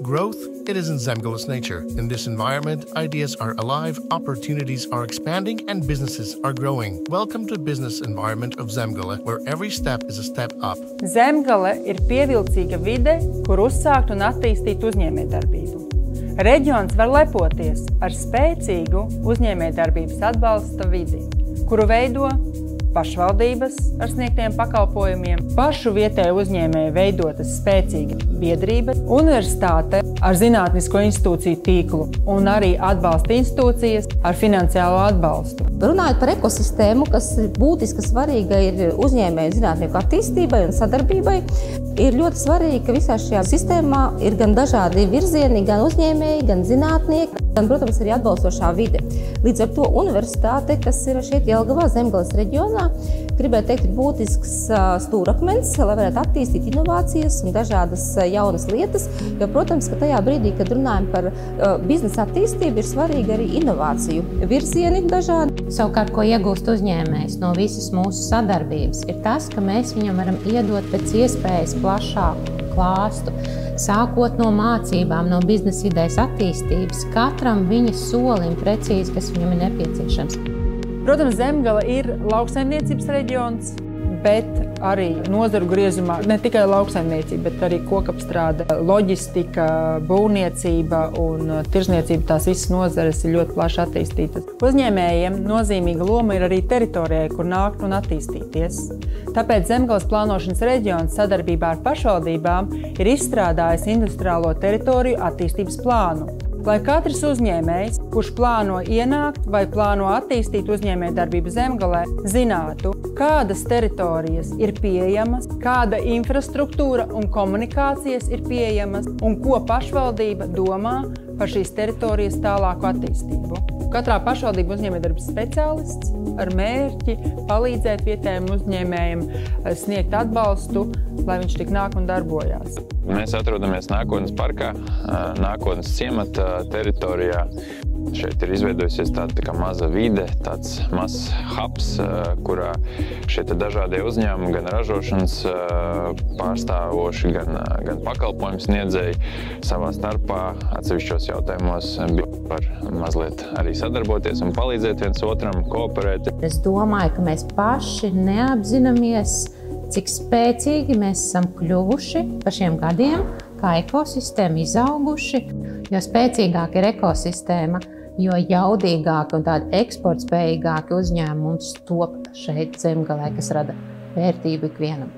Growth, it is in Zemgale's nature. In this environment, ideas are alive, opportunities are expanding, and businesses are growing. Welcome to the business environment of Zemgale, where every step is a step up. Zemgale ir pievilcīga vide, kur uzsākt un attīstīt uzņēmējdarbību. Reģions var lepoties ar spēcīgu uzņēmējdarbības atbalsta vidi, kuru veido pašvaldības ar sniegtiem pakalpojumiem, pašu vietēju uzņēmēju veidotas spēcīga biedrība, universitāte ar zinātnisko institūciju tīklu un arī atbalsta institūcijas ar finansiālo atbalstu. Runājot par ekosistēmu, kas ir būtiski svarīga ir uzņēmēju zinātnieku attīstībai un sadarbībai, ir ļoti svarīgi, ka visā šajā sistēmā ir gan dažādi virzieni, gan uzņēmēji, gan zinātnieki, gan, protams, arī atbalstošā vide. Līdz ar to universitāte, kas ir šeit Jelgavā, Zemgales reģionā, gribētu teikt, ir būtisks stūrakmens, lai varētu attīstīt inovācijas un dažādas jaunas lietas, jo, protams, ka tajā brīdī, kad runājam par biznesa attīstību, ir svarīgi arī inovāciju virzieni dažādi. Savukārt, ko iegūst uzņēmējs no visas mūsu sadarbības, ir tas, ka mēs viņam varam iedot pēc iespējas plašāku klāstu, sākot no mācībām, no biznesa idejas attīstības, katram viņa solim precīzi, kas viņam ir nepieciešams. Protams, Zemgale ir lauksaimniecības reģions, bet arī nozaru griezumā ne tikai lauksaimniecība, bet arī kokapstrāde, loģistika, būvniecība un tirzniecība, tās visas nozares ir ļoti plaši attīstītas. Uzņēmējiem nozīmīga loma ir arī teritorijai, kur nākt un attīstīties. Tāpēc Zemgales plānošanas reģions sadarbībā ar pašvaldībām ir izstrādājis industriālo teritoriju attīstības plānu. Lai katrs uzņēmējs, kurš plāno ienākt vai plāno attīstīt uzņēmējdarbību Zemgalē, zinātu, kādas teritorijas ir pieejamas, kāda infrastruktūra un komunikācijas ir pieejamas un ko pašvaldība domā par šīs teritorijas tālāku attīstību. Katrā pašvaldība uzņēmējdarbības speciālists ar mērķi palīdzēt vietējiem uzņēmējiem sniegt atbalstu, lai viņš tik nāk un darbojās. Mēs atrodamies nākotnes parkā, nākotnes ciemata teritorijā. Šeit ir izveidojusies tāda maza vide, tāds mazs hubs, kurā šie dažādie uzņēmumi, gan ražošanas pārstāvoši, gan pakalpojumu sniedzēji savā starpā atsevišķos jautājumos var mazliet arī sadarboties un palīdzēt viens otram, kooperēt. Es domāju, ka mēs paši neapzināmies, cik spēcīgi mēs esam kļuvuši pa šiem gadiem, kā ekosistēma izauguši, jo spēcīgāka ir ekosistēma, jo jaudīgāki un tādi eksportspējīgāki uzņēmumi mums top šeit Zemgalē, kas rada vērtību ikvienam.